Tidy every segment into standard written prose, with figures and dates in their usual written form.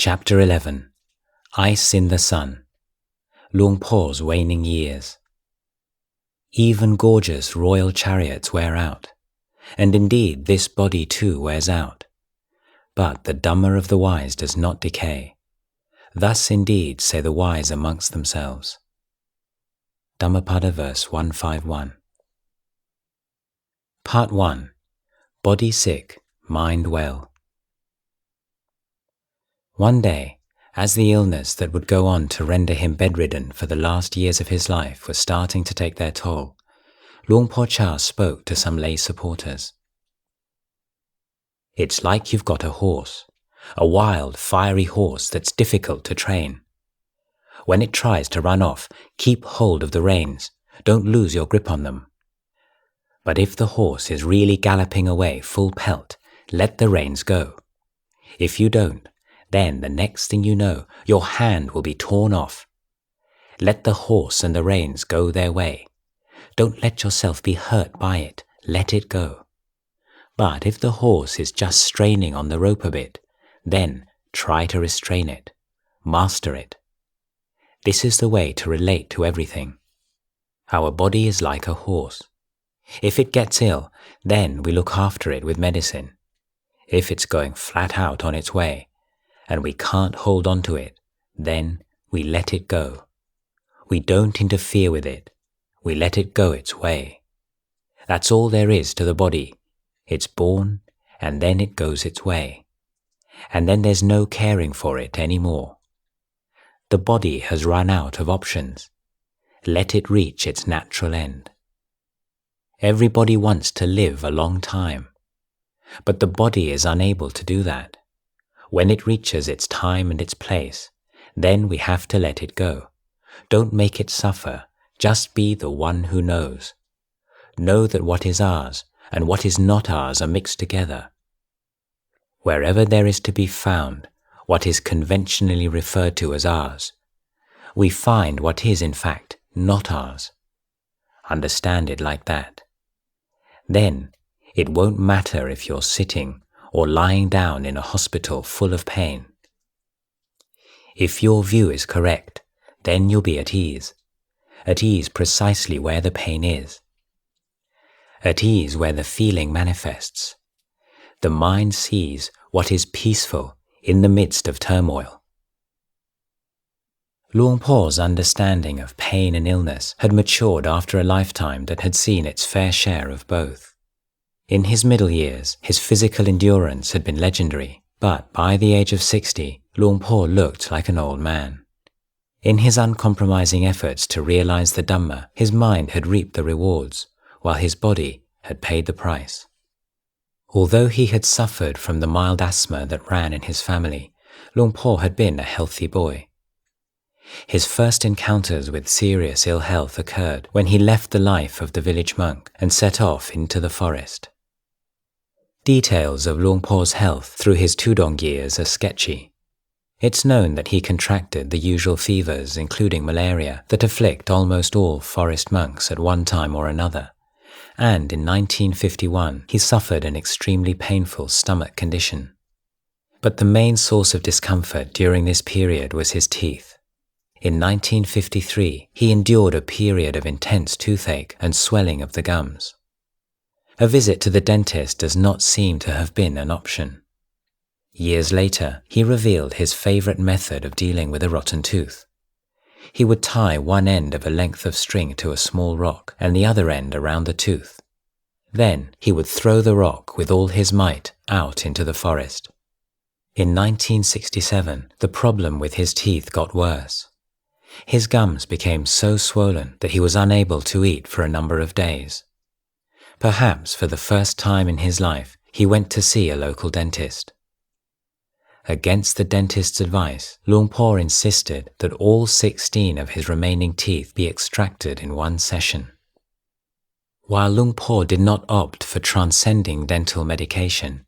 Chapter 11. Ice in the Sun. Luang Por's Waning Years. Even gorgeous royal chariots wear out, and indeed this body too wears out. But the Dhamma of the wise does not decay. Thus indeed say the wise amongst themselves. Dhammapada verse 151. Part 1. Body sick, mind well. One day, as the illness that would go on to render him bedridden for the last years of his life was starting to take their toll, Luang Por Chah spoke to some lay supporters. It's like you've got a horse, a wild, fiery horse that's difficult to train. When it tries to run off, keep hold of the reins, don't lose your grip on them. But if the horse is really galloping away full pelt, let the reins go. If you don't, then the next thing you know, your hand will be torn off. Let the horse and the reins go their way. Don't let yourself be hurt by it, let it go. But if the horse is just straining on the rope a bit, then try to restrain it, master it. This is the way to relate to everything. Our body is like a horse. If it gets ill, then we look after it with medicine. If it's going flat out on its way, and we can't hold on to it, then we let it go. We don't interfere with it. We let it go its way. That's all there is to the body. It's born, and then it goes its way. And then there's no caring for it anymore. The body has run out of options. Let it reach its natural end. Everybody wants to live a long time, but the body is unable to do that. When it reaches its time and its place, then we have to let it go. Don't make it suffer, just be the one who knows. Know that what is ours and what is not ours are mixed together. Wherever there is to be found what is conventionally referred to as ours, we find what is in fact not ours. Understand it like that. Then it won't matter if you're sitting or lying down in a hospital full of pain. If your view is correct, then you'll be at ease precisely where the pain is. At ease where the feeling manifests. The mind sees what is peaceful in the midst of turmoil. Luang Por's understanding of pain and illness had matured after a lifetime that had seen its fair share of both. In his middle years, his physical endurance had been legendary, but by the age of 60, Luang Por looked like an old man. In his uncompromising efforts to realize the Dhamma, his mind had reaped the rewards, while his body had paid the price. Although he had suffered from the mild asthma that ran in his family, Luang Por had been a healthy boy. His first encounters with serious ill health occurred when he left the life of the village monk and set off into the forest. Details of Luang Por's health through his Tudong years are sketchy. It's known that he contracted the usual fevers, including malaria, that afflict almost all forest monks at one time or another, and in 1951 he suffered an extremely painful stomach condition. But the main source of discomfort during this period was his teeth. In 1953, he endured a period of intense toothache and swelling of the gums. A visit to the dentist does not seem to have been an option. Years later, he revealed his favorite method of dealing with a rotten tooth. He would tie one end of a length of string to a small rock and the other end around the tooth. Then he would throw the rock with all his might out into the forest. In 1967, the problem with his teeth got worse. His gums became so swollen that he was unable to eat for a number of days. Perhaps for the first time in his life, he went to see a local dentist. Against the dentist's advice, Luang Por insisted that all 16 of his remaining teeth be extracted in one session. While Luang Por did not opt for transcending dental medication,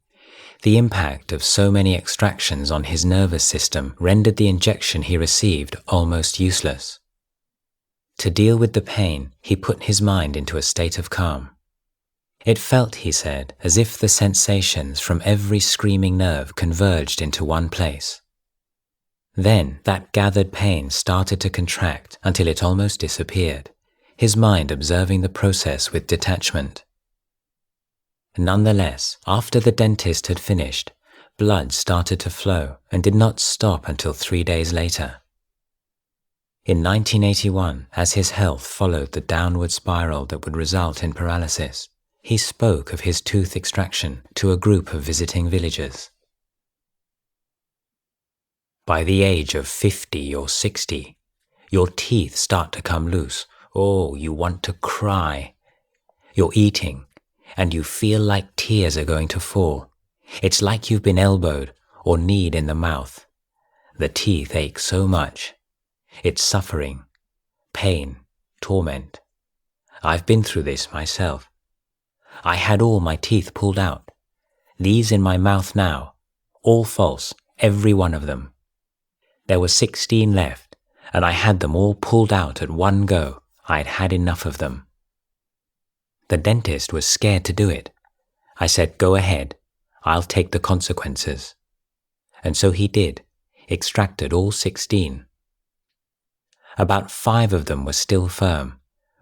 the impact of so many extractions on his nervous system rendered the injection he received almost useless. To deal with the pain, he put his mind into a state of calm. It felt, he said, as if the sensations from every screaming nerve converged into one place. Then that gathered pain started to contract until it almost disappeared, his mind observing the process with detachment. Nonetheless, after the dentist had finished, blood started to flow and did not stop until 3 days later. In 1981, as his health followed the downward spiral that would result in paralysis, he spoke of his tooth extraction to a group of visiting villagers. By the age of 50 or 60, your teeth start to come loose. Oh, you want to cry. You're eating, and you feel like tears are going to fall. It's like you've been elbowed or kneed in the mouth. The teeth ache so much. It's suffering, pain, torment. I've been through this myself. I had all my teeth pulled out. These in my mouth now, all false, every one of them. There were 16 left, and I had them all pulled out at one go. I'd had enough of them. The dentist was scared to do it. I said, "Go ahead. I'll take the consequences." And so he did, extracted all 16. About 5 of them were still firm,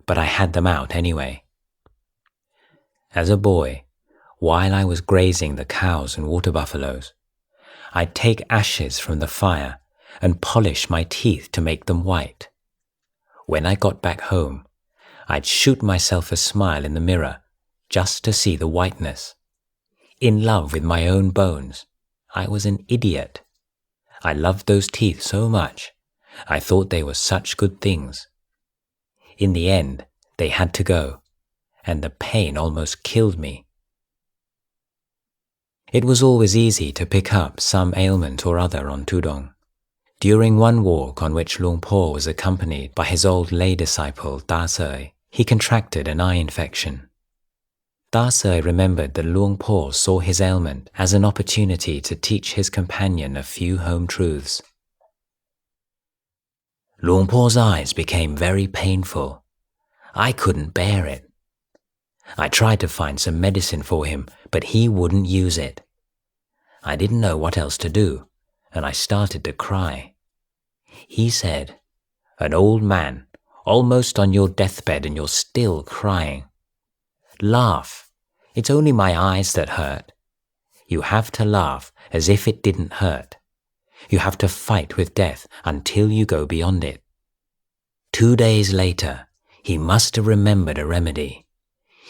but I had them out anyway. As a boy, while I was grazing the cows and water buffaloes, I'd take ashes from the fire and polish my teeth to make them white. When I got back home, I'd shoot myself a smile in the mirror just to see the whiteness. In love with my own bones. I was an idiot. I loved those teeth so much. I thought they were such good things. In the end, they had to go, and the pain almost killed me. It was always easy to pick up some ailment or other on Tudong. During one walk on which Luang Por was accompanied by his old lay disciple Da Se, he contracted an eye infection. Da Se remembered that Luang Por saw his ailment as an opportunity to teach his companion a few home truths. Luang Por's eyes became very painful. I couldn't bear it. I tried to find some medicine for him, but he wouldn't use it. I didn't know what else to do, and I started to cry. He said, "An old man, almost on your deathbed, and you're still crying. Laugh. It's only my eyes that hurt. You have to laugh as if it didn't hurt. You have to fight with death until you go beyond it." 2 days later, he must have remembered a remedy.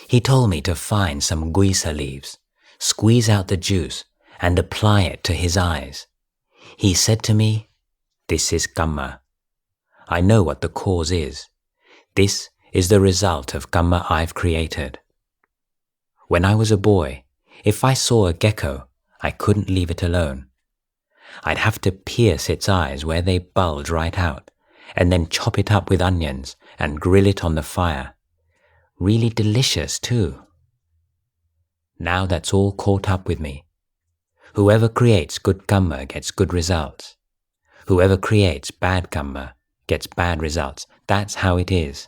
He told me to find some guisa leaves, squeeze out the juice, and apply it to his eyes. He said to me, "This is Kamma. I know what the cause is. This is the result of Kamma I've created." When I was a boy, if I saw a gecko, I couldn't leave it alone. I'd have to pierce its eyes where they bulge right out, and then chop it up with onions and grill it on the fire. Really delicious too. Now that's all caught up with me. Whoever creates good Kamma gets good results. Whoever creates bad Kamma gets bad results. That's how it is.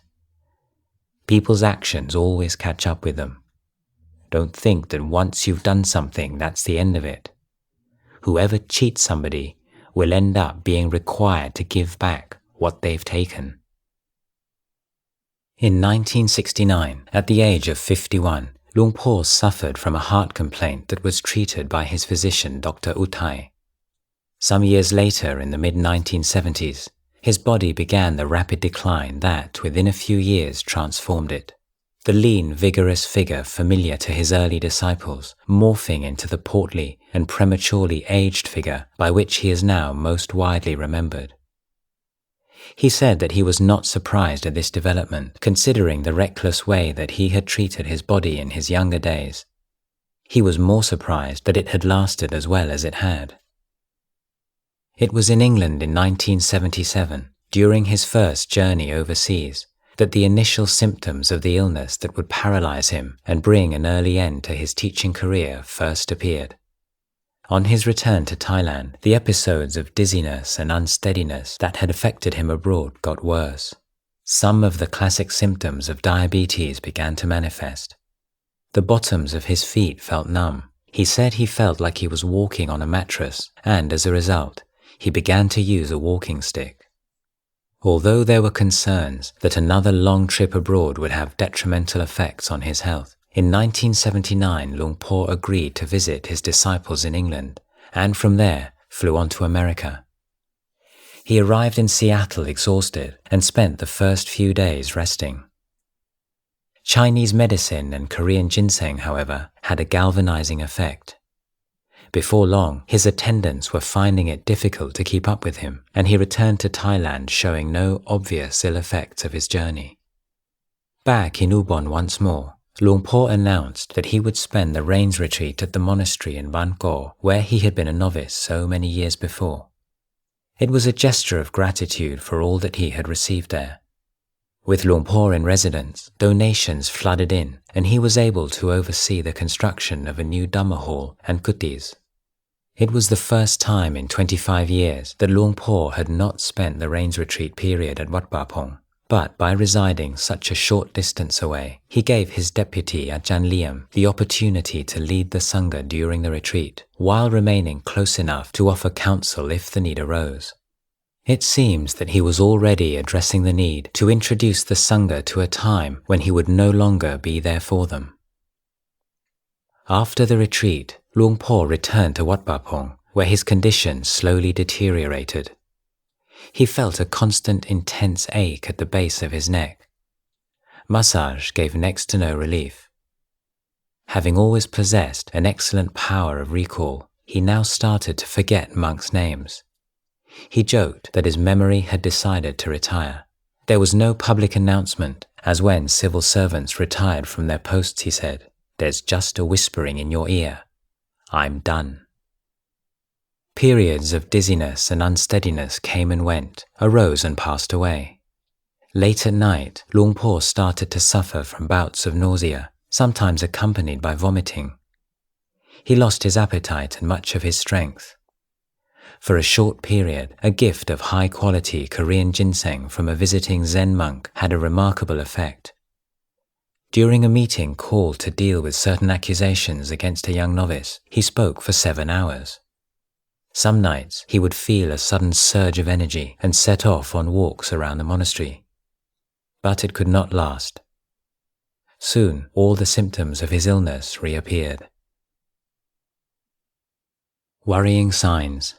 People's actions always catch up with them. Don't think that once you've done something, that's the end of it. Whoever cheats somebody will end up being required to give back what they've taken. In 1969, at the age of 51, Luang Por suffered from a heart complaint that was treated by his physician, Dr. U Thai. Some years later, in the mid-1970s, his body began the rapid decline that, within a few years, transformed it. The lean, vigorous figure familiar to his early disciples, morphing into the portly and prematurely aged figure by which he is now most widely remembered. He said that he was not surprised at this development, considering the reckless way that he had treated his body in his younger days. He was more surprised that it had lasted as well as it had. It was in England in 1977, during his first journey overseas, that the initial symptoms of the illness that would paralyze him and bring an early end to his teaching career first appeared. On his return to Thailand, the episodes of dizziness and unsteadiness that had affected him abroad got worse. Some of the classic symptoms of diabetes began to manifest. The bottoms of his feet felt numb. He said he felt like he was walking on a mattress, and as a result, he began to use a walking stick. Although there were concerns that another long trip abroad would have detrimental effects on his health, in 1979 Luang Por agreed to visit his disciples in England, and from there flew on to America. He arrived in Seattle exhausted and spent the first few days resting. Chinese medicine and Korean ginseng, however, had a galvanizing effect. Before long, his attendants were finding it difficult to keep up with him, and he returned to Thailand showing no obvious ill effects of his journey. Back in Ubon once more, Luang Por announced that he would spend the rains retreat at the monastery in Ban Ko, where he had been a novice so many years before. It was a gesture of gratitude for all that he had received there. With Luang Por in residence, donations flooded in, and he was able to oversee the construction of a new Dhamma hall and kutis. It was the first time in 25 years that Luang Por had not spent the rains retreat period at Wat Pah Pong, but by residing such a short distance away, he gave his deputy Ajahn Liam the opportunity to lead the Sangha during the retreat, while remaining close enough to offer counsel if the need arose. It seems that he was already addressing the need to introduce the Sangha to a time when he would no longer be there for them. After the retreat, Luang Por returned to Wat Pah Pong, where his condition slowly deteriorated. He felt a constant intense ache at the base of his neck. Massage gave next to no relief. Having always possessed an excellent power of recall, he now started to forget monks' names. He joked that his memory had decided to retire. There was no public announcement, as when civil servants retired from their posts he said, "There's just a whispering in your ear. I'm done." Periods of dizziness and unsteadiness came and went, arose and passed away. Late at night, Luang Por started to suffer from bouts of nausea, sometimes accompanied by vomiting. He lost his appetite and much of his strength. For a short period, a gift of high-quality Korean ginseng from a visiting Zen monk had a remarkable effect. During a meeting called to deal with certain accusations against a young novice, he spoke for 7 hours. Some nights he would feel a sudden surge of energy and set off on walks around the monastery. But it could not last. Soon all the symptoms of his illness reappeared. Worrying signs.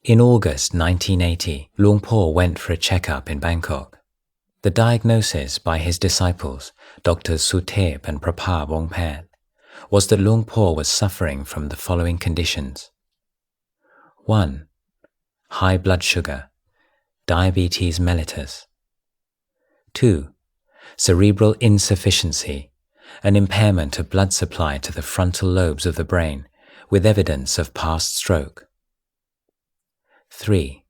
In August 1980, Luang Por went for a checkup in Bangkok. The diagnosis by his disciples, Drs. Suthep and Prapha Bongphat, was that Luang Por was suffering from the following conditions. 1. High blood sugar, diabetes mellitus. 2. Cerebral insufficiency, an impairment of blood supply to the frontal lobes of the brain, with evidence of past stroke. 3.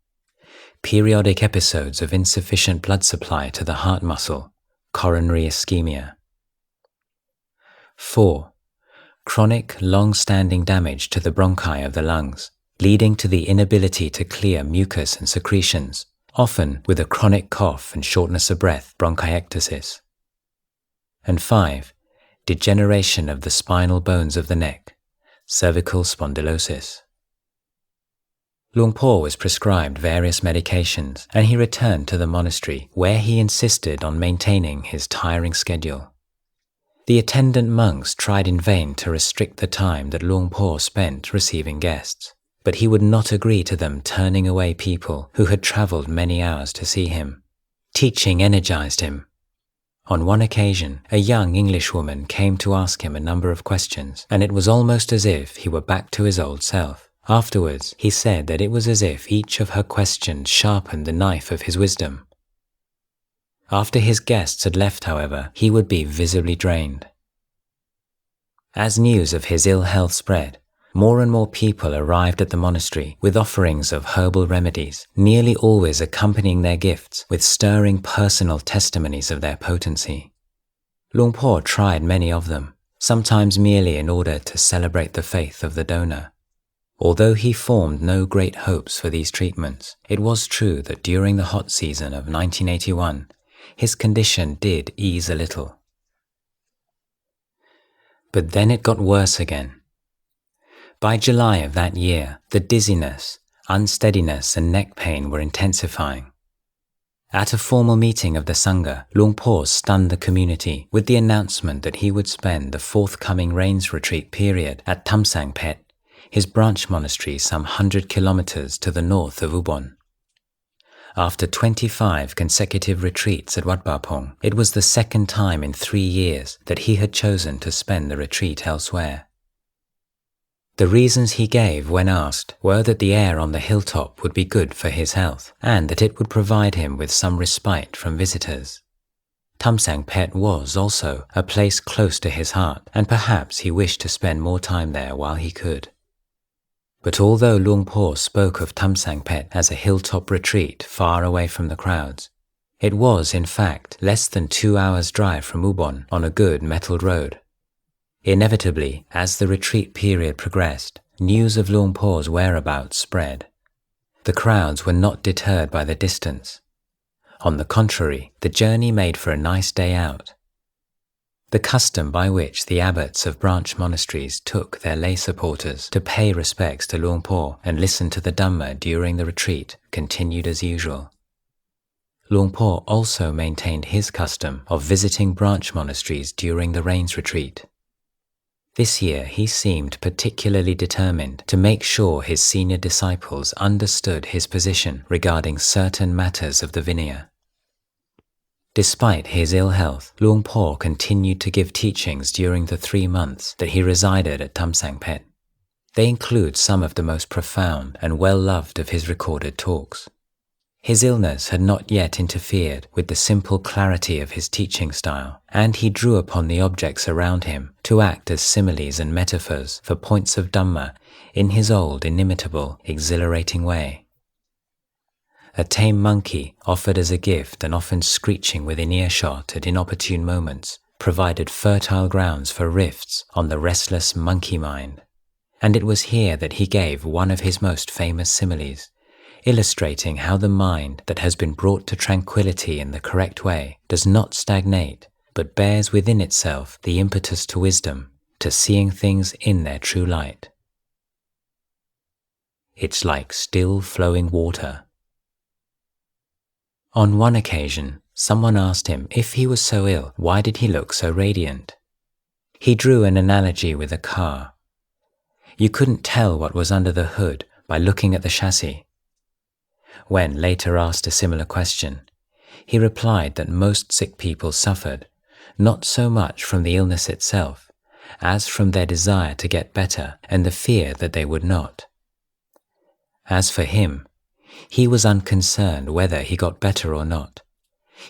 Periodic episodes of insufficient blood supply to the heart muscle, coronary ischemia. 4. Chronic, long-standing damage to the bronchi of the lungs, leading to the inability to clear mucus and secretions, often with a chronic cough and shortness of breath, bronchiectasis. And 5. Degeneration of the spinal bones of the neck, cervical spondylosis. Luang Por was prescribed various medications, and he returned to the monastery, where he insisted on maintaining his tiring schedule. The attendant monks tried in vain to restrict the time that Luang Por spent receiving guests, but he would not agree to them turning away people who had travelled many hours to see him. Teaching energized him. On one occasion, a young Englishwoman came to ask him a number of questions, and it was almost as if he were back to his old self. Afterwards, he said that it was as if each of her questions sharpened the knife of his wisdom. After his guests had left, however, he would be visibly drained. As news of his ill health spread, more and more people arrived at the monastery with offerings of herbal remedies, nearly always accompanying their gifts with stirring personal testimonies of their potency. Luang Por tried many of them, sometimes merely in order to celebrate the faith of the donor. Although he formed no great hopes for these treatments, it was true that during the hot season of 1981, his condition did ease a little. But then it got worse again. By July of that year, the dizziness, unsteadiness and neck pain were intensifying. At a formal meeting of the Sangha, Luang Por stunned the community with the announcement that he would spend the forthcoming rains retreat period at Tham Sang Phet, his branch monastery some 100 kilometers to the north of Ubon. After 25 consecutive retreats at Wat Pah Pong, it was the second time in 3 years that he had chosen to spend the retreat elsewhere. The reasons he gave when asked were that the air on the hilltop would be good for his health and that it would provide him with some respite from visitors. Tham Sang Phet was also a place close to his heart, and perhaps he wished to spend more time there while he could. But although Luang Por spoke of Tham Sang Phet as a hilltop retreat far away from the crowds, it was in fact less than 2 hours' drive from Ubon on a good metalled road. Inevitably, as the retreat period progressed, news of Luang Por's whereabouts spread. The crowds were not deterred by the distance. On the contrary, the journey made for a nice day out. The custom by which the abbots of branch monasteries took their lay supporters to pay respects to Luang Por and listen to the Dhamma during the retreat continued as usual. Luang Por also maintained his custom of visiting branch monasteries during the rains retreat. This year he seemed particularly determined to make sure his senior disciples understood his position regarding certain matters of the Vinaya. Despite his ill health, Luang Por continued to give teachings during the 3 months that he resided at Tham Sang Phet. They include some of the most profound and well-loved of his recorded talks. His illness had not yet interfered with the simple clarity of his teaching style, and he drew upon the objects around him to act as similes and metaphors for points of Dhamma in his old, inimitable, exhilarating way. A tame monkey, offered as a gift and often screeching within earshot at inopportune moments, provided fertile grounds for rifts on the restless monkey mind. And it was here that he gave one of his most famous similes, illustrating how the mind that has been brought to tranquility in the correct way does not stagnate, but bears within itself the impetus to wisdom, to seeing things in their true light. It's like still flowing water. On one occasion, someone asked him if he was so ill, why did he look so radiant? He drew an analogy with a car. You couldn't tell what was under the hood by looking at the chassis. When later asked a similar question, he replied that most sick people suffered, not so much from the illness itself, as from their desire to get better and the fear that they would not. As for him, he was unconcerned whether he got better or not.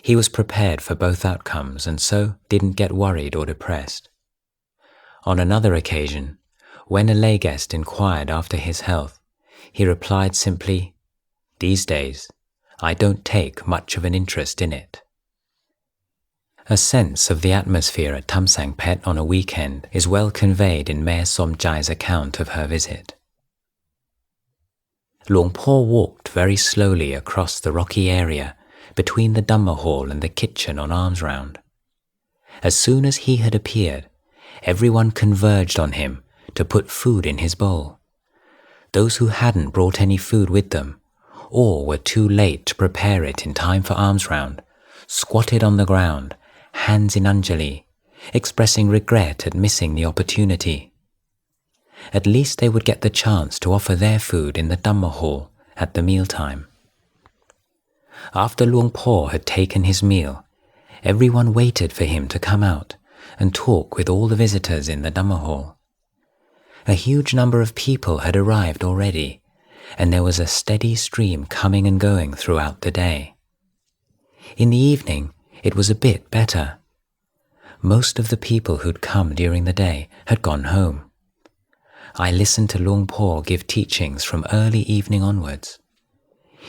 He was prepared for both outcomes and so didn't get worried or depressed. On another occasion, when a lay guest inquired after his health, he replied simply, "These days, I don't take much of an interest in it." A sense of the atmosphere at Tham Sang Phet on a weekend is well conveyed in Mayor Somjai's account of her visit. Luang Por walked very slowly across the rocky area between the Dhamma hall and the kitchen on Alms Round. As soon as he had appeared, everyone converged on him to put food in his bowl. Those who hadn't brought any food with them, or were too late to prepare it in time for Alms Round, squatted on the ground, hands in Anjali, expressing regret at missing the opportunity. At least they would get the chance to offer their food in the Dhamma hall at the mealtime. After Luang Por had taken his meal, everyone waited for him to come out and talk with all the visitors in the Dhamma hall. A huge number of people had arrived already, and there was a steady stream coming and going throughout the day. In the evening, it was a bit better. Most of the people who'd come during the day had gone home. I listened to Luang Por give teachings from early evening onwards.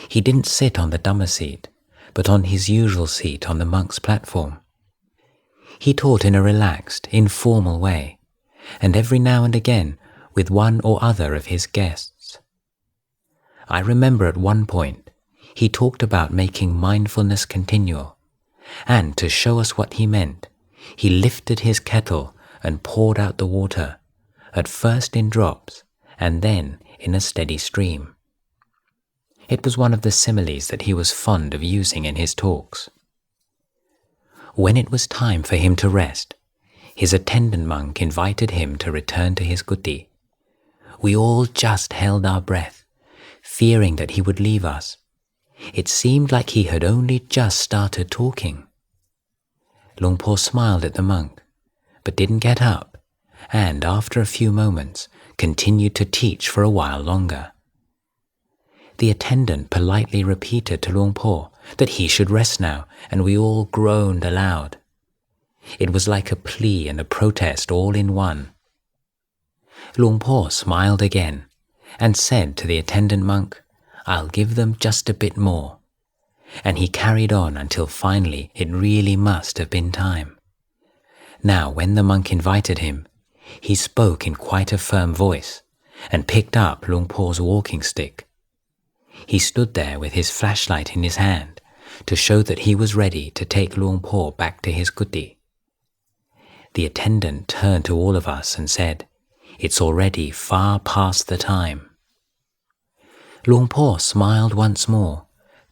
He didn't sit on the Dhamma seat, but on his usual seat on the monks' platform. He taught in a relaxed, informal way, and every now and again with one or other of his guests. I remember at one point he talked about making mindfulness continual, and to show us what he meant, he lifted his kettle and poured out the water, at first in drops and then in a steady stream. It was one of the similes that he was fond of using in his talks. When it was time for him to rest, his attendant monk invited him to return to his kuti. We all just held our breath, fearing that he would leave us. It seemed like he had only just started talking. Luang Por smiled at the monk, but didn't get up, and after a few moments continued to teach for a while longer. The attendant politely repeated to Luang Por that he should rest now, and we all groaned aloud. It was like a plea and a protest all in one. Luang Por smiled again and said to the attendant monk, "I'll give them just a bit more." And he carried on until finally it really must have been time. Now when the monk invited him, he spoke in quite a firm voice and picked up Luang Por's walking stick. He stood there with his flashlight in his hand to show that he was ready to take Luang Por back to his kuti. The attendant turned to all of us and said, "It's already far past the time." Luang Por smiled once more,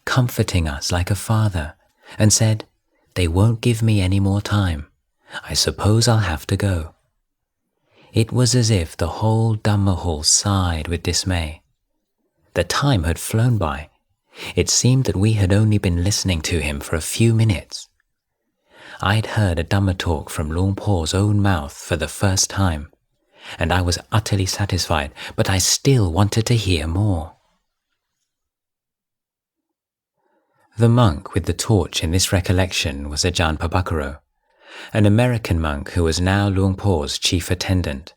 comforting us like a father, and said, "They won't give me any more time. I suppose I'll have to go." It was as if the whole Dhamma hall sighed with dismay. The time had flown by. It seemed that we had only been listening to him for a few minutes. I'd heard a Dhamma talk from Luang Por's own mouth for the first time, and I was utterly satisfied, but I still wanted to hear more. The monk with the torch in this recollection was Ajahn Prabhakaro, an American monk who was now Luang Por's chief attendant.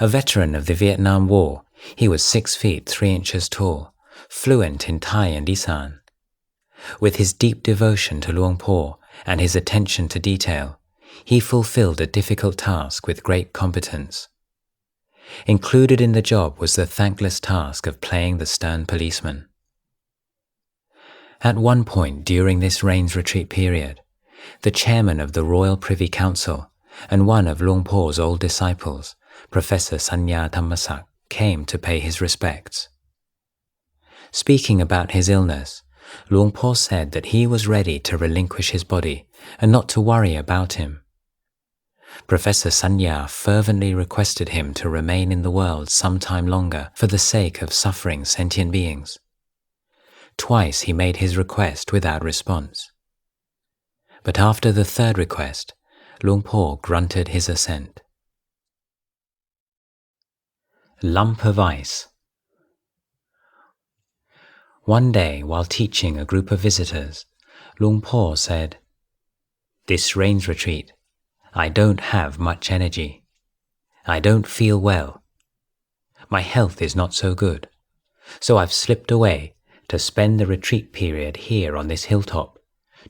A veteran of the Vietnam War, he was 6 feet 3 inches tall, fluent in Thai and Isan. With his deep devotion to Luang Por and his attention to detail, he fulfilled a difficult task with great competence. Included in the job was the thankless task of playing the stern policeman. At one point during this rains retreat period, the chairman of the Royal Privy Council and one of Luang Por's old disciples, Professor Sanya Thammasak, came to pay his respects. Speaking about his illness, Luang Por said that he was ready to relinquish his body and not to worry about him. Professor Sanya fervently requested him to remain in the world some time longer for the sake of suffering sentient beings. Twice he made his request without response. But after the third request, Luang Por grunted his assent. Lump of ice. One day, while teaching a group of visitors, Luang Por said, "This rains retreat, I don't have much energy. I don't feel well. My health is not so good, so I've slipped away to spend the retreat period here on this hilltop,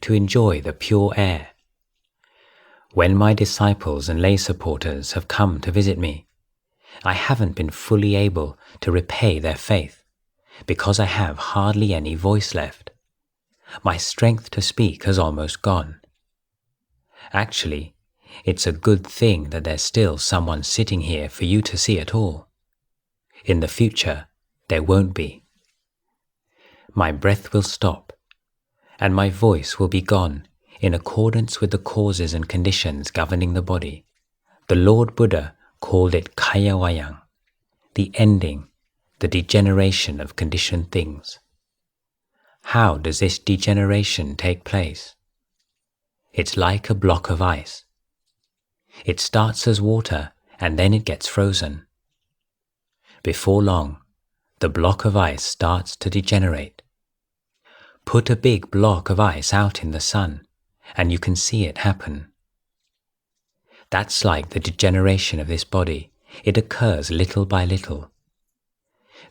to enjoy the pure air. When my disciples and lay supporters have come to visit me, I haven't been fully able to repay their faith, because I have hardly any voice left. My strength to speak has almost gone. Actually, it's a good thing that there's still someone sitting here for you to see at all. In the future, there won't be. My breath will stop, and my voice will be gone in accordance with the causes and conditions governing the body. The Lord Buddha called it Kaya Vayang, the ending, the degeneration of conditioned things. How does this degeneration take place? It's like a block of ice. It starts as water and then it gets frozen. Before long, the block of ice starts to degenerate. Put a big block of ice out in the sun, and you can see it happen. That's like the degeneration of this body. It occurs little by little.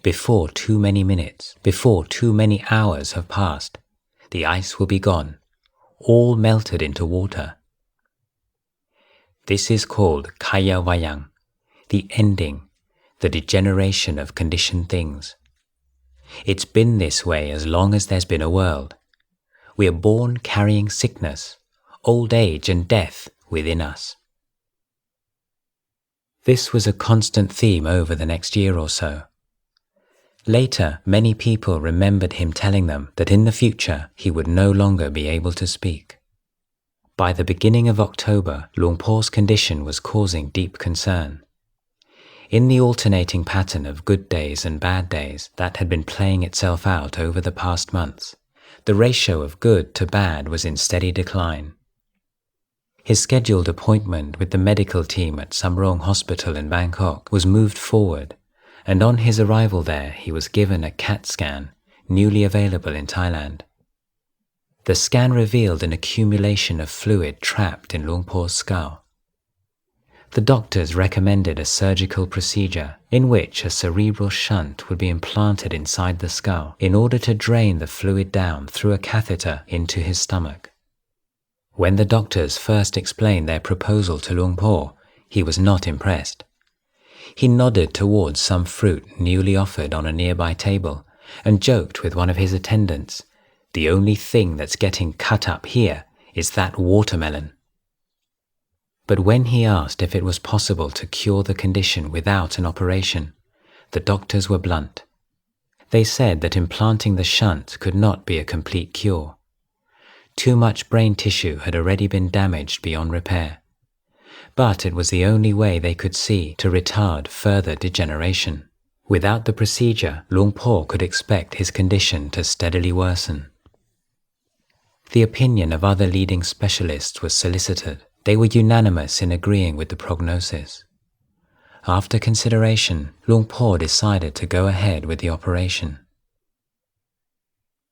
Before too many minutes, before too many hours have passed, the ice will be gone, all melted into water. This is called Kaya Vayang, the ending, the degeneration of conditioned things. It's been this way as long as there's been a world. We are born carrying sickness, old age and death within us. This was a constant theme over the next year or so. Later, many people remembered him telling them that in the future he would no longer be able to speak. By the beginning of October, Luang Por's condition was causing deep concern. In the alternating pattern of good days and bad days that had been playing itself out over the past months, the ratio of good to bad was in steady decline. His scheduled appointment with the medical team at Samrong Hospital in Bangkok was moved forward, and on his arrival there he was given a CAT scan, newly available in Thailand. The scan revealed an accumulation of fluid trapped in Luang Por's skull. The doctors recommended a surgical procedure in which a cerebral shunt would be implanted inside the skull in order to drain the fluid down through a catheter into his stomach. When the doctors first explained their proposal to Luang Por, he was not impressed. He nodded towards some fruit newly offered on a nearby table and joked with one of his attendants, "The only thing that's getting cut up here is that watermelon." But when he asked if it was possible to cure the condition without an operation, the doctors were blunt. They said that implanting the shunt could not be a complete cure. Too much brain tissue had already been damaged beyond repair. But it was the only way they could see to retard further degeneration. Without the procedure, Luang Por could expect his condition to steadily worsen. The opinion of other leading specialists was solicited. They were unanimous in agreeing with the prognosis. After consideration, Luang Por decided to go ahead with the operation.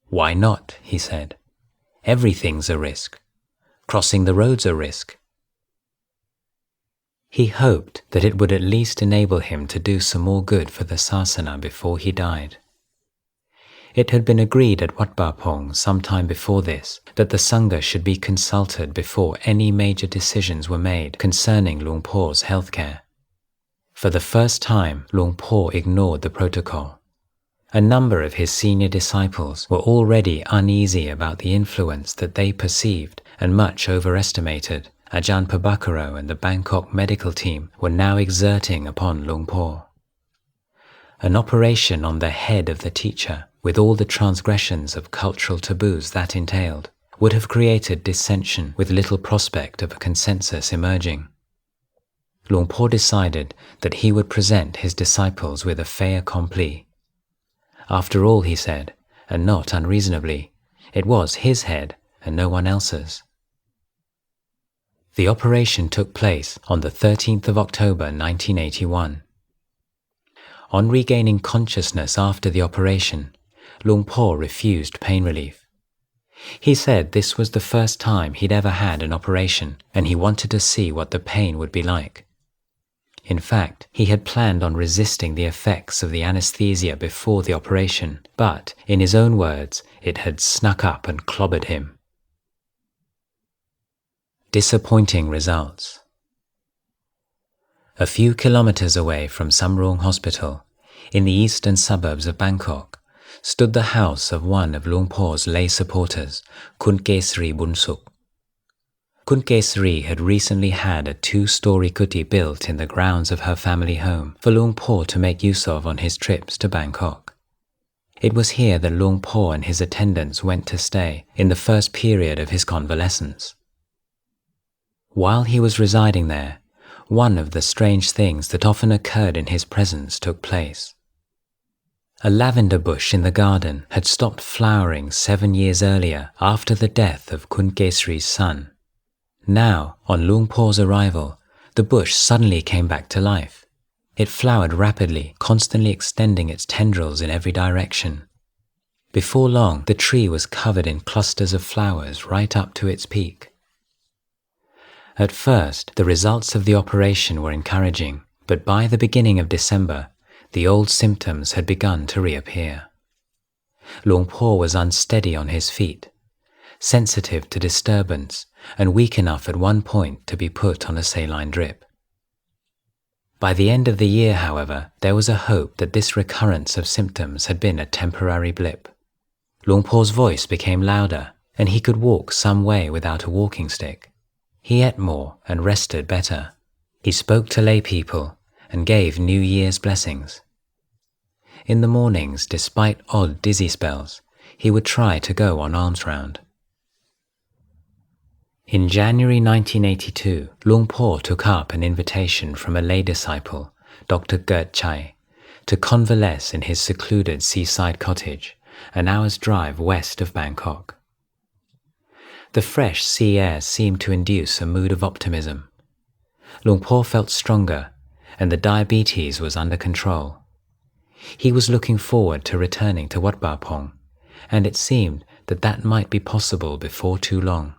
"Why not?" he said. "Everything's a risk. Crossing the road's a risk." He hoped that it would at least enable him to do some more good for the Sasana before he died. It had been agreed at Wat Ba Pong some time before this that the Sangha should be consulted before any major decisions were made concerning Luang Por's healthcare. For the first time, Luang Por ignored the protocol. A number of his senior disciples were already uneasy about the influence that they perceived and much overestimated Ajahn Prabhakaro and the Bangkok medical team were now exerting upon Luang Por. An operation on the head of the teacher, with all the transgressions of cultural taboos that entailed, would have created dissension with little prospect of a consensus emerging. Luang Por decided that he would present his disciples with a fait accompli. After all, he said, and not unreasonably, it was his head and no one else's. The operation took place on the 13th of October 1981. On regaining consciousness after the operation, Luang Por refused pain relief. He said this was the first time he'd ever had an operation and he wanted to see what the pain would be like. In fact, he had planned on resisting the effects of the anesthesia before the operation, but, in his own words, it had snuck up and clobbered him. Disappointing results. A few kilometers away from Samrong Hospital, in the eastern suburbs of Bangkok, stood the house of one of Luang Por's lay supporters, Kun Kesri Bunsuk. Kun Kesri had recently had a 2-story kuti built in the grounds of her family home for Luang Por to make use of on his trips to Bangkok. It was here that Luang Por and his attendants went to stay in the first period of his convalescence. While he was residing there, one of the strange things that often occurred in his presence took place. A lavender bush in the garden had stopped flowering 7 years earlier after the death of Kun Kesri's son. Now, on Luang Por's arrival, the bush suddenly came back to life. It flowered rapidly, constantly extending its tendrils in every direction. Before long, the tree was covered in clusters of flowers right up to its peak. At first, the results of the operation were encouraging, but by the beginning of December, the old symptoms had begun to reappear. Luang Por was unsteady on his feet, sensitive to disturbance, and weak enough at one point to be put on a saline drip. By the end of the year, however, there was a hope that this recurrence of symptoms had been a temporary blip. Luang Por's voice became louder, and he could walk some way without a walking stick. He ate more and rested better. He spoke to lay people and gave New Year's blessings. In the mornings, despite odd dizzy spells, he would try to go on alms round. In January 1982, Luang Por took up an invitation from a lay disciple, Dr. Gert Chai, to convalesce in his secluded seaside cottage, an hour's drive west of Bangkok. The fresh sea air seemed to induce a mood of optimism. Luang Por felt stronger, and the diabetes was under control. He was looking forward to returning to Wat Pah Pong, and it seemed that might be possible before too long.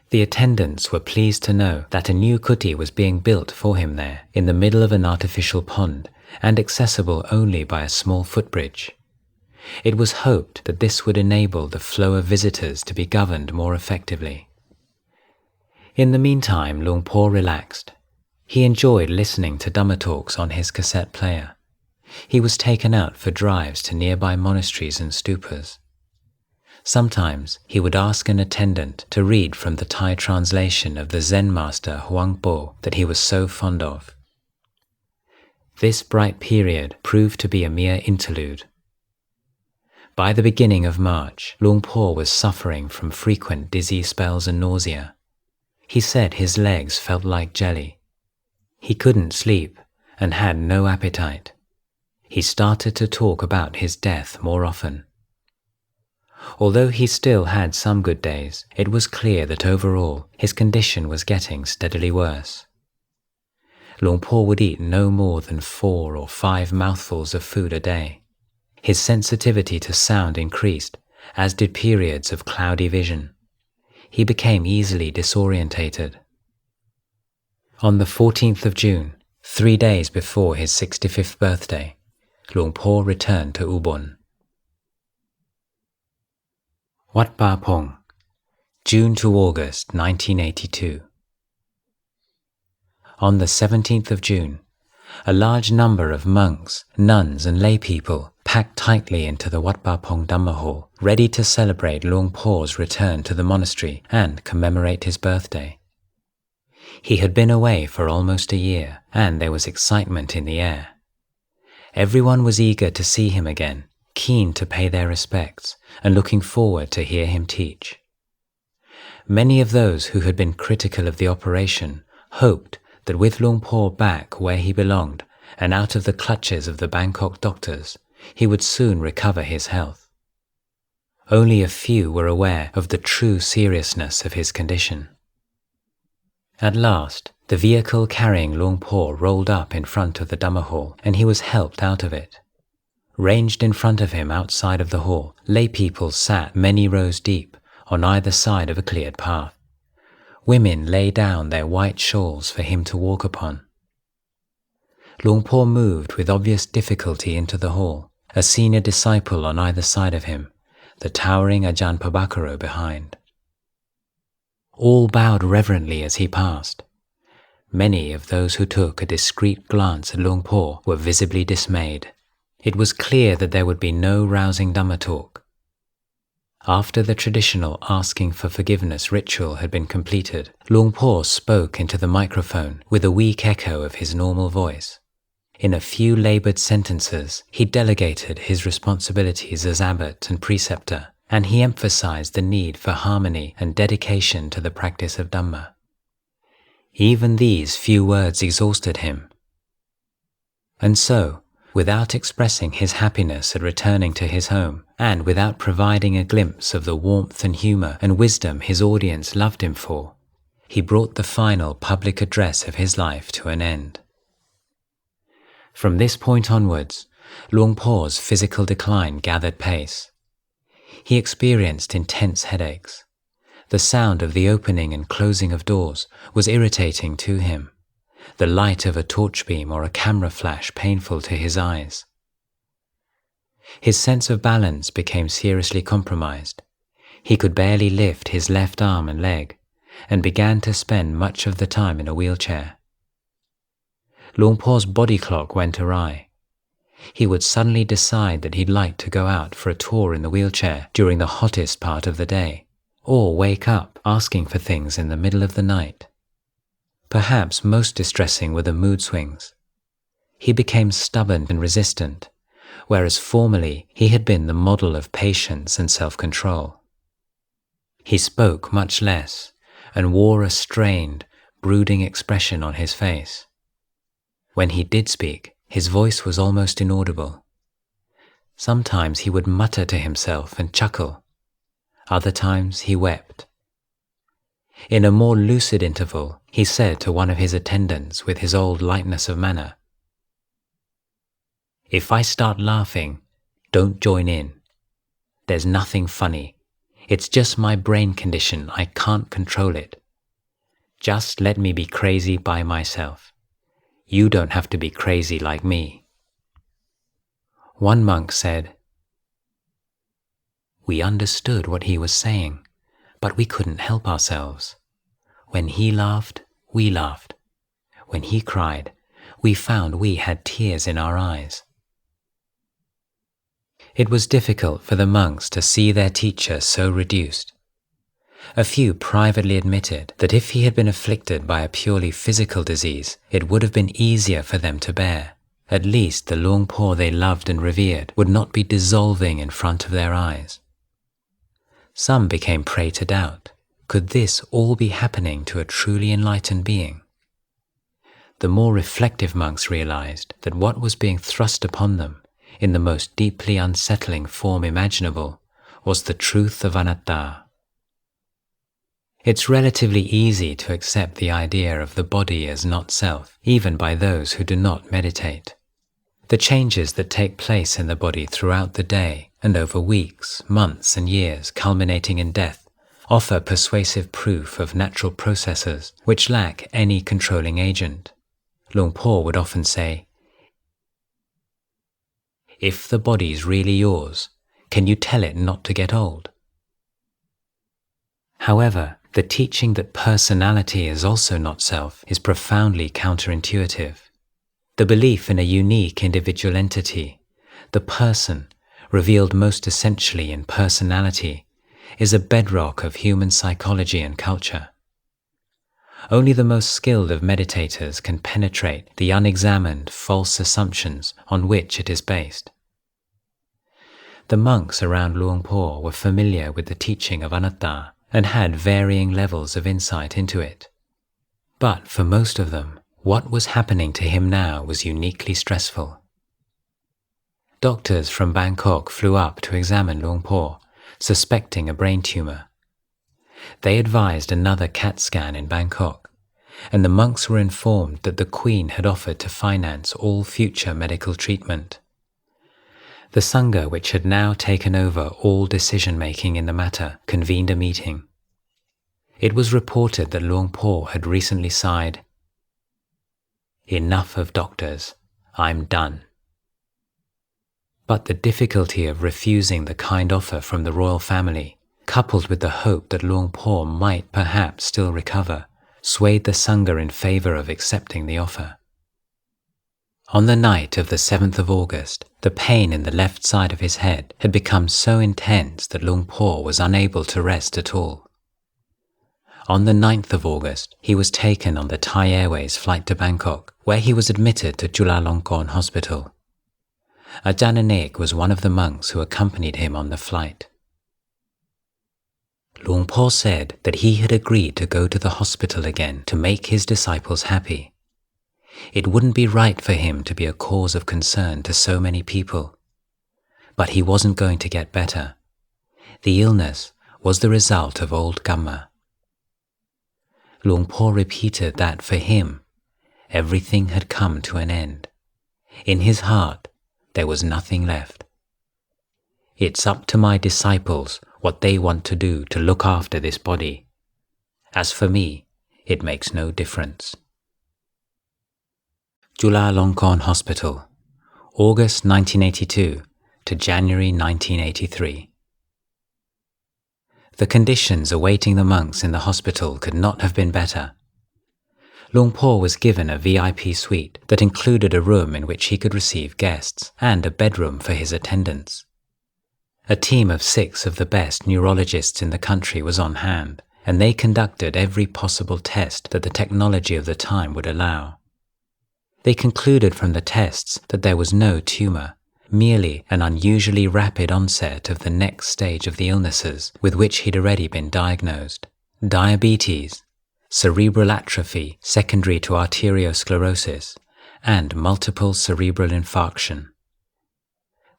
The attendants were pleased to know that a new kuti was being built for him there, in the middle of an artificial pond, and accessible only by a small footbridge. It was hoped that this would enable the flow of visitors to be governed more effectively. In the meantime, Luang Por relaxed. He enjoyed listening to Dhamma talks on his cassette player. He was taken out for drives to nearby monasteries and stupas. Sometimes he would ask an attendant to read from the Thai translation of the Zen master Huang Po that he was so fond of. This bright period proved to be a mere interlude. By the beginning of March, Luang Por was suffering from frequent dizzy spells and nausea. He said his legs felt like jelly. He couldn't sleep and had no appetite. He started to talk about his death more often. Although he still had some good days, it was clear that overall his condition was getting steadily worse. Luang Por would eat no more than 4 or 5 mouthfuls of food a day. His sensitivity to sound increased, as did periods of cloudy vision. He became easily disorientated. On the 14th of June, 3 days before his 65th birthday, Luang Por returned to Ubon. Wat Pah Pong, June to August 1982. On the 17th of June, a large number of monks, nuns and lay people packed tightly into the Wat Pah Pong Dhamma Hall, ready to celebrate Luang Por's return to the monastery and commemorate his birthday. He had been away for almost a year, and there was excitement in the air. Everyone was eager to see him again, keen to pay their respects, and looking forward to hear him teach. Many of those who had been critical of the operation hoped that with Luang Por back where he belonged and out of the clutches of the Bangkok doctors, he would soon recover his health. Only a few were aware of the true seriousness of his condition. At last, the vehicle carrying Luang Por rolled up in front of the Dhamma hall, and he was helped out of it. Ranged in front of him outside of the hall, lay people sat many rows deep on either side of a cleared path. Women lay down their white shawls for him to walk upon. Luang Por moved with obvious difficulty into the hall, a senior disciple on either side of him, the towering Ajahn Prabhakaro behind. All bowed reverently as he passed. Many of those who took a discreet glance at Luang Por were visibly dismayed. It was clear that there would be no rousing Dhamma talk. After the traditional asking for forgiveness ritual had been completed, Luang Por spoke into the microphone with a weak echo of his normal voice. In a few laboured sentences, he delegated his responsibilities as abbot and preceptor, and he emphasized the need for harmony and dedication to the practice of Dhamma. Even these few words exhausted him. And so, without expressing his happiness at returning to his home, and without providing a glimpse of the warmth and humour and wisdom his audience loved him for, he brought the final public address of his life to an end. From this point onwards, Luang Por's physical decline gathered pace. He experienced intense headaches. The sound of the opening and closing of doors was irritating to him, the light of a torch beam or a camera flash painful to his eyes. His sense of balance became seriously compromised. He could barely lift his left arm and leg, and began to spend much of the time in a wheelchair. Luang Por's body clock went awry. He would suddenly decide that he'd like to go out for a tour in the wheelchair during the hottest part of the day, or wake up asking for things in the middle of the night. Perhaps most distressing were the mood swings. He became stubborn and resistant, whereas formerly he had been the model of patience and self-control. He spoke much less and wore a strained, brooding expression on his face. When he did speak, his voice was almost inaudible. Sometimes he would mutter to himself and chuckle. Other times he wept. In a more lucid interval, he said to one of his attendants with his old lightness of manner, "If I start laughing, don't join in. There's nothing funny. It's just my brain condition. I can't control it. Just let me be crazy by myself. You don't have to be crazy like me." One monk said, "We understood what he was saying, but we couldn't help ourselves. When he laughed, we laughed. When he cried, we found we had tears in our eyes." It was difficult for the monks to see their teacher so reduced. A few privately admitted that if he had been afflicted by a purely physical disease, it would have been easier for them to bear. At least the Luang Por they loved and revered would not be dissolving in front of their eyes. Some became prey to doubt. Could this all be happening to a truly enlightened being? The more reflective monks realized that what was being thrust upon them in the most deeply unsettling form imaginable was the truth of anatta. It's relatively easy to accept the idea of the body as not self, even by those who do not meditate. The changes that take place in the body throughout the day and over weeks, months and years culminating in death offer persuasive proof of natural processes which lack any controlling agent. Luang Por would often say, "If the body's really yours, can you tell it not to get old?" However, the teaching that personality is also not self is profoundly counterintuitive. The belief in a unique individual entity, the person, revealed most essentially in personality, is a bedrock of human psychology and culture. Only the most skilled of meditators can penetrate the unexamined false assumptions on which it is based. The monks around Luang Por were familiar with the teaching of anatta and had varying levels of insight into it. But for most of them, what was happening to him now was uniquely stressful. Doctors from Bangkok flew up to examine Luang Por, suspecting a brain tumor. They advised another CAT scan in Bangkok, and the monks were informed that the Queen had offered to finance all future medical treatment. The Sangha, which had now taken over all decision-making in the matter, convened a meeting. It was reported that Luang Por had recently sighed, "Enough of doctors, I'm done." But the difficulty of refusing the kind offer from the royal family, coupled with the hope that Luang Por might perhaps still recover, swayed the Sangha in favor of accepting the offer. On the night of the 7th of August, the pain in the left side of his head had become so intense that Luang Por was unable to rest at all. On the 9th of August, he was taken on the Thai Airways flight to Bangkok, where he was admitted to Chulalongkorn Hospital. Ajahn Anek was one of the monks who accompanied him on the flight. Luang Por said that he had agreed to go to the hospital again to make his disciples happy. It wouldn't be right for him to be a cause of concern to so many people. But he wasn't going to get better. The illness was the result of old karma. Luang Por repeated that for him, everything had come to an end. In his heart, there was nothing left. It's up to my disciples what they want to do to look after this body. As for me, it makes no difference. Chulalongkorn Hospital, August 1982 to January 1983. The conditions awaiting the monks in the hospital could not have been better. Luang Por was given a VIP suite that included a room in which he could receive guests and a bedroom for his attendants. A team of 6 of the best neurologists in the country was on hand, and they conducted every possible test that the technology of the time would allow. They concluded from the tests that there was no tumor, merely an unusually rapid onset of the next stage of the illnesses with which he'd already been diagnosed: diabetes, cerebral atrophy secondary to arteriosclerosis, and multiple cerebral infarction.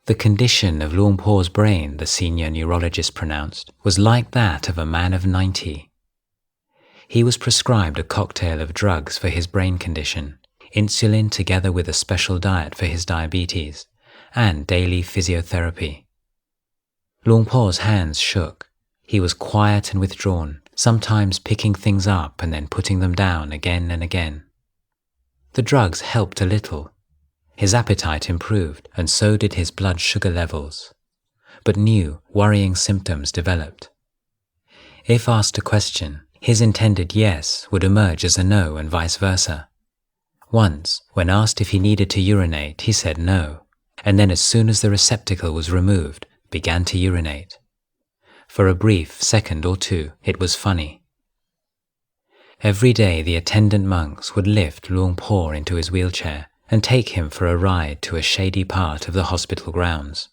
The condition of Luang Por's brain, the senior neurologist pronounced, was like that of a man of 90. He was prescribed a cocktail of drugs for his brain condition, insulin together with a special diet for his diabetes, and daily physiotherapy. Luang Por's hands shook. He was quiet and withdrawn, sometimes picking things up and then putting them down again and again. The drugs helped a little. His appetite improved, and so did his blood sugar levels. But new, worrying symptoms developed. If asked a question, his intended yes would emerge as a no and vice versa. Once, when asked if he needed to urinate, he said no, and then as soon as the receptacle was removed, began to urinate. For a brief second or two, it was funny. Every day the attendant monks would lift Luang Por into his wheelchair and take him for a ride to a shady part of the hospital grounds.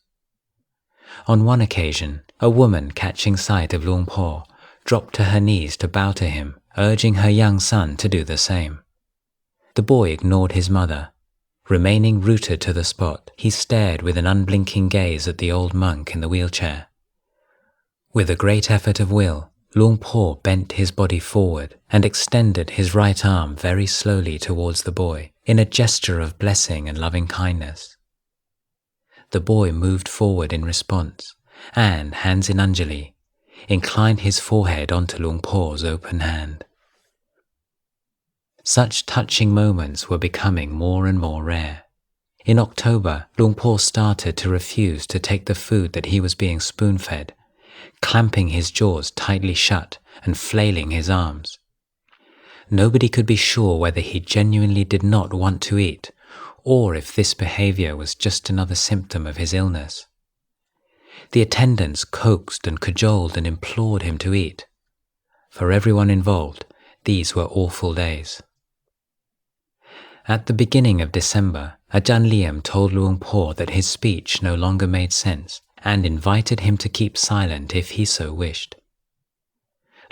On one occasion, a woman catching sight of Luang Por dropped to her knees to bow to him, urging her young son to do the same. The boy ignored his mother. Remaining rooted to the spot, he stared with an unblinking gaze at the old monk in the wheelchair. With a great effort of will, Luang Por bent his body forward and extended his right arm very slowly towards the boy in a gesture of blessing and loving kindness. The boy moved forward in response and, hands in Anjali, inclined his forehead onto Luang Por's open hand. Such touching moments were becoming more and more rare. In October, Luang Por started to refuse to take the food that he was being spoon-fed, clamping his jaws tightly shut and flailing his arms. Nobody could be sure whether he genuinely did not want to eat, or if this behavior was just another symptom of his illness. The attendants coaxed and cajoled and implored him to eat. For everyone involved, these were awful days. At the beginning of December, Ajahn Liam told Luang Por that his speech no longer made sense and invited him to keep silent if he so wished.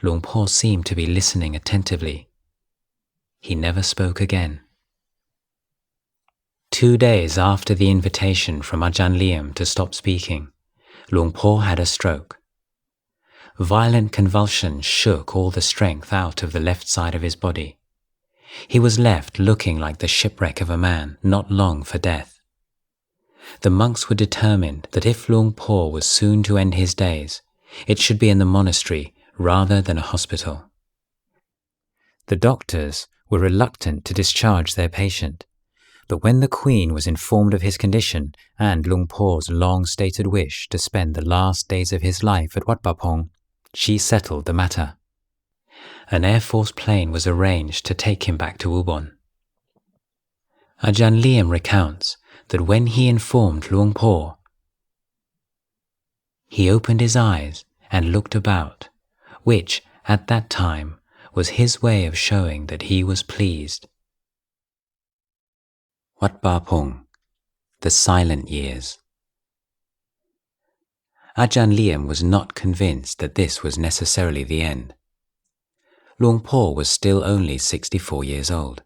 Luang Por seemed to be listening attentively. He never spoke again. 2 days after the invitation from Ajahn Liam to stop speaking, Luang Por had a stroke. Violent convulsions shook all the strength out of the left side of his body. He was left looking like the shipwreck of a man not long for death. The monks were determined that if Luang Por was soon to end his days, it should be in the monastery rather than a hospital. The doctors were reluctant to discharge their patient, but when the Queen was informed of his condition and Luang Por's long-stated wish to spend the last days of his life at Wat Pah Pong, she settled the matter. An Air Force plane was arranged to take him back to Ubon. Ajahn Liam recounts that when he informed Luang Por, he opened his eyes and looked about, which, at that time, was his way of showing that he was pleased. Wat Pah Pong, the silent years. Ajahn Liam was not convinced that this was necessarily the end. Luang Por was still only 64 years old.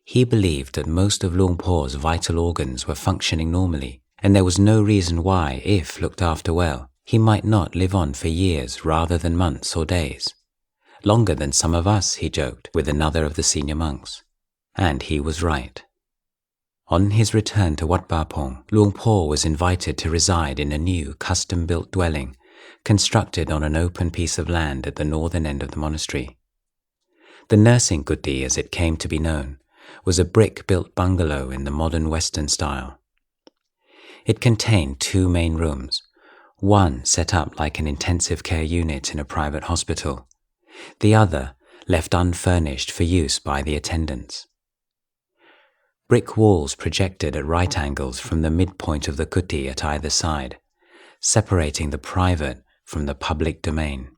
He believed that most of Luang Por's vital organs were functioning normally, and there was no reason why, if looked after well, he might not live on for years rather than months or days. Longer than some of us, he joked with another of the senior monks. And he was right. On his return to Wat Pah Pong, Luang Por was invited to reside in a new custom-built dwelling constructed on an open piece of land at the northern end of the monastery. The nursing kuti, as it came to be known, was a brick-built bungalow in the modern Western style. It contained 2 main rooms, one set up like an intensive care unit in a private hospital, the other left unfurnished for use by the attendants. Brick walls projected at right angles from the midpoint of the kuti at either side, separating the private from the public domain.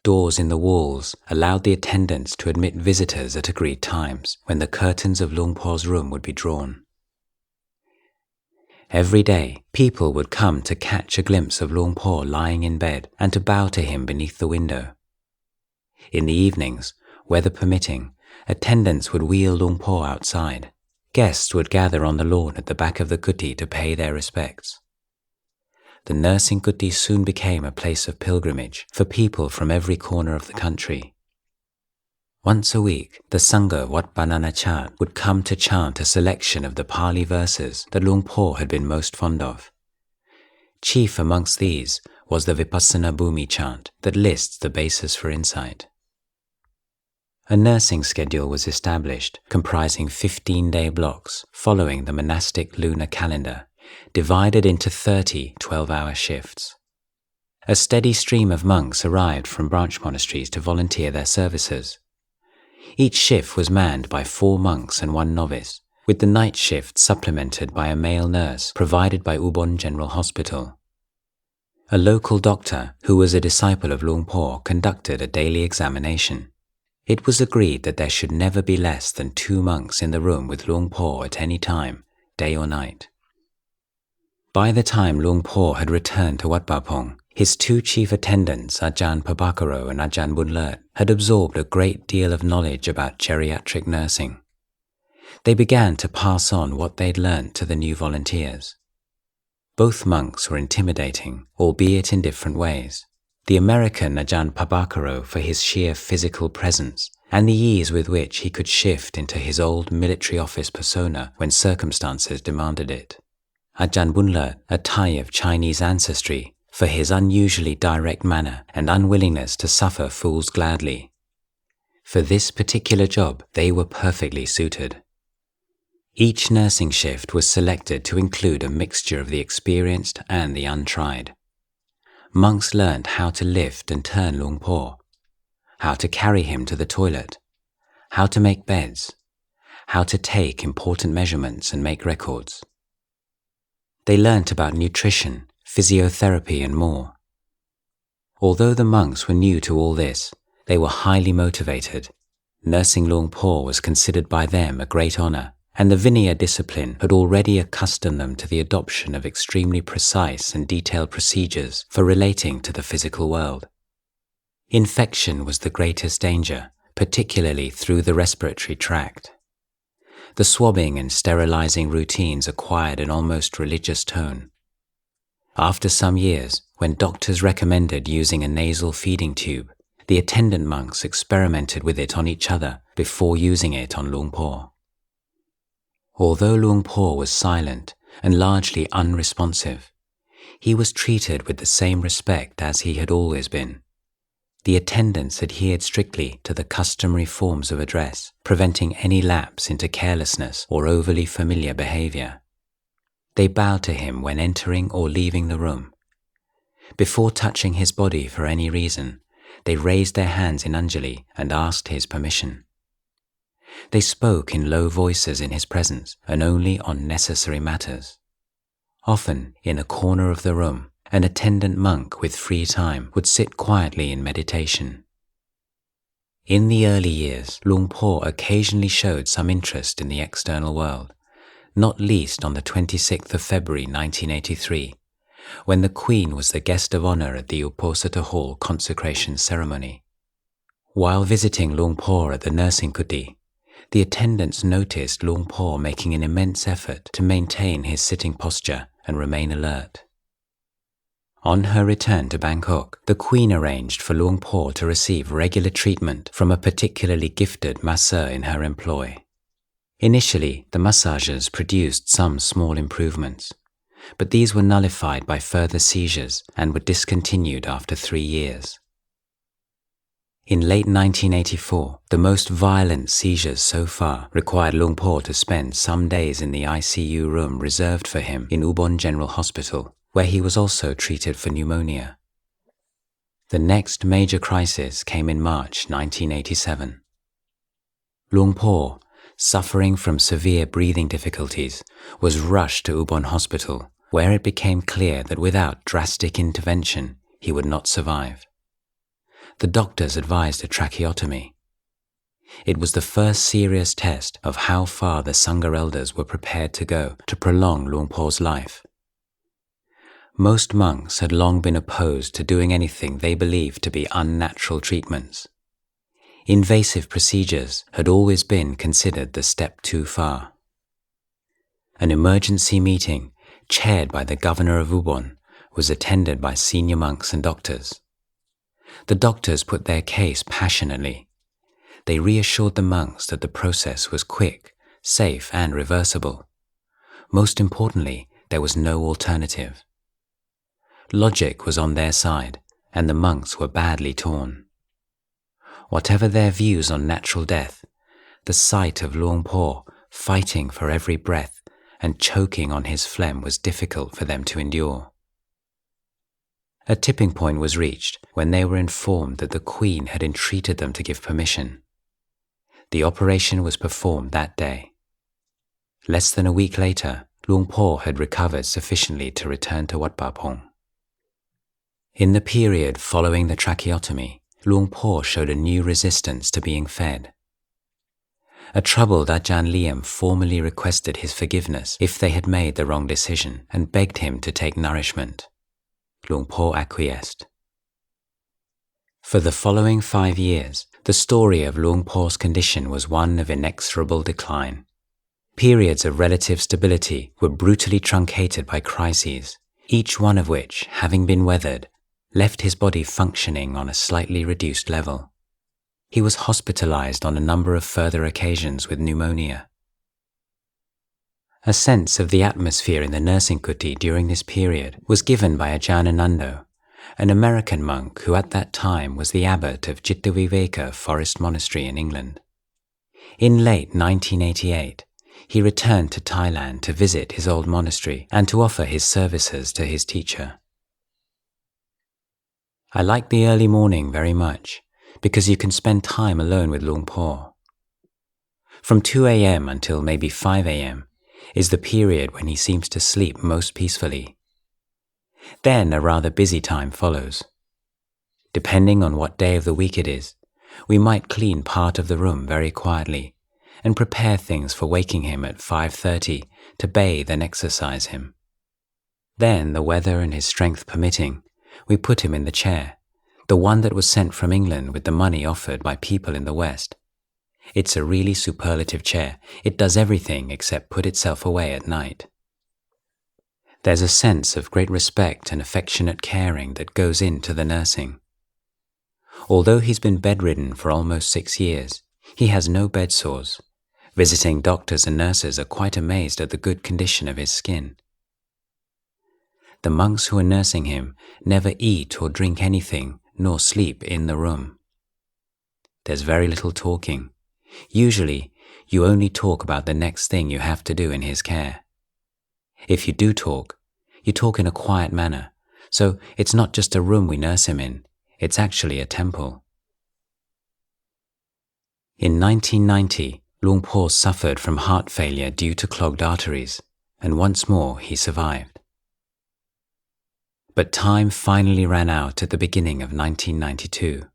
doors in the walls allowed the attendants to admit visitors at agreed times when the curtains of Luang Por's room would be drawn. Every day, people would come to catch a glimpse of Luang Por lying in bed and to bow to him beneath the window. In the evenings, weather permitting, attendants would wheel Luang Por outside. Guests would gather on the lawn at the back of the kuti to pay their respects. The nursing kuti soon became a place of pilgrimage for people from every corner of the country. Once a week, the Sangha Wat Banana Chat would come to chant a selection of the Pali verses that Luang Por had been most fond of. Chief amongst these was the Vipassana Bhumi chant that lists the basis for insight. A nursing schedule was established comprising 15-day blocks following the monastic lunar calendar, divided into 30 12-hour shifts. A steady stream of monks arrived from branch monasteries to volunteer their services. Each shift was manned by 4 monks and 1 novice, with the night shift supplemented by a male nurse provided by Ubon General Hospital. A local doctor, who was a disciple of Luang Por, conducted a daily examination. It was agreed that there should never be less than 2 monks in the room with Luang Por at any time, day or night. By the time Luang Por had returned to Wat Pah Pong, his 2 chief attendants, Ajahn Pabakaro and Ajahn Bunlert, had absorbed a great deal of knowledge about geriatric nursing. They began to pass on what they'd learnt to the new volunteers. Both monks were intimidating, albeit in different ways. The American Ajahn Pabakaro for his sheer physical presence and the ease with which he could shift into his old military office persona when circumstances demanded it. Ajahn Bunlert, a Thai of Chinese ancestry, for his unusually direct manner and unwillingness to suffer fools gladly. For this particular job, they were perfectly suited. Each nursing shift was selected to include a mixture of the experienced and the untried. Monks learned how to lift and turn Luang Por, how to carry him to the toilet, how to make beds, how to take important measurements and make records. They learnt about nutrition, physiotherapy and more. Although the monks were new to all this, they were highly motivated. Nursing Luang Por was considered by them a great honour, and the Vinaya discipline had already accustomed them to the adoption of extremely precise and detailed procedures for relating to the physical world. Infection was the greatest danger, particularly through the respiratory tract. The swabbing and sterilizing routines acquired an almost religious tone. After some years, when doctors recommended using a nasal feeding tube, the attendant monks experimented with it on each other before using it on Luang Por. Although Luang Por was silent and largely unresponsive, he was treated with the same respect as he had always been. The attendants adhered strictly to the customary forms of address, preventing any lapse into carelessness or overly familiar behavior. They bowed to him when entering or leaving the room. Before touching his body for any reason, they raised their hands in Anjali and asked his permission. They spoke in low voices in his presence and only on necessary matters. Often, in a corner of the room, an attendant monk with free time would sit quietly in meditation. In the early years, Luang Por occasionally showed some interest in the external world, not least on the 26th of February 1983, when the Queen was the guest of honour at the Uposatha Hall consecration ceremony. While visiting Luang Por at the nursing kuti, the attendants noticed Luang Por making an immense effort to maintain his sitting posture and remain alert. On her return to Bangkok, the Queen arranged for Luang Por to receive regular treatment from a particularly gifted masseur in her employ. Initially, the massages produced some small improvements, but these were nullified by further seizures and were discontinued after 3 years. In late 1984, the most violent seizures so far required Luang Por to spend some days in the ICU room reserved for him in Ubon General Hospital, where he was also treated for pneumonia. The next major crisis came in March 1987. Luang Por, suffering from severe breathing difficulties, was rushed to Ubon Hospital, where it became clear that without drastic intervention, he would not survive. the doctors advised a tracheotomy. It was the first serious test of how far the Sangha elders were prepared to go to prolong Luang Por's life. Most monks had long been opposed to doing anything they believed to be unnatural treatments. Invasive procedures had always been considered the step too far. An emergency meeting, chaired by the governor of Ubon, was attended by senior monks and doctors. The doctors put their case passionately. They reassured the monks that the process was quick, safe, and reversible. Most importantly, there was no alternative. Logic was on their side, and the monks were badly torn. Whatever their views on natural death, the sight of Luang Por fighting for every breath and choking on his phlegm was difficult for them to endure. A tipping point was reached when they were informed that the Queen had entreated them to give permission. The operation was performed that day. Less than a week later, Luang Por had recovered sufficiently to return to Wat Pa Pong. In the period following the tracheotomy, Luang Por showed a new resistance to being fed. A troubled Ajahn Liam formally requested his forgiveness if they had made the wrong decision and begged him to take nourishment. Luang Por acquiesced. For the following 5 years, the story of Luang Por's condition was one of inexorable decline. Periods of relative stability were brutally truncated by crises, each one of which, having been weathered, left his body functioning on a slightly reduced level. He was hospitalized on a number of further occasions with pneumonia. A sense of the atmosphere in the nursing kuti during this period was given by Ajahn Anando, an American monk who at that time was the abbot of Chittaviveka Forest Monastery in England. In late 1988, he returned to Thailand to visit his old monastery and to offer his services to his teacher. I like the early morning very much because you can spend time alone with Luang Por. From 2 a.m. until maybe 5 a.m. is the period when he seems to sleep most peacefully. Then a rather busy time follows. Depending on what day of the week it is, we might clean part of the room very quietly and prepare things for waking him at 5:30 to bathe and exercise him. Then, the weather and his strength permitting, we put him in the chair, the one that was sent from England with the money offered by people in the West. It's a really superlative chair. It does everything except put itself away at night. There's a sense of great respect and affectionate caring that goes into the nursing. Although he's been bedridden for almost 6 years, he has no bed sores. Visiting doctors and nurses are quite amazed at the good condition of his skin. The monks who are nursing him never eat or drink anything nor sleep in the room. There's very little talking. Usually, you only talk about the next thing you have to do in his care. If you do talk, you talk in a quiet manner, so it's not just a room we nurse him in, it's actually a temple. In 1990, Luang Por suffered from heart failure due to clogged arteries, and once more he survived. But time finally ran out at the beginning of 1992.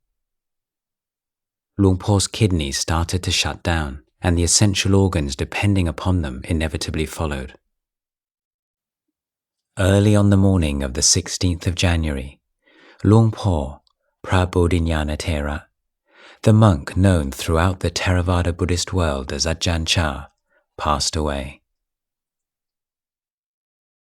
Luang Por's kidneys started to shut down, and the essential organs depending upon them inevitably followed. Early on the morning of the 16th of January, Luang Por, Prabodhinyana Thera, the monk known throughout the Theravada Buddhist world as Ajahn Chah, passed away.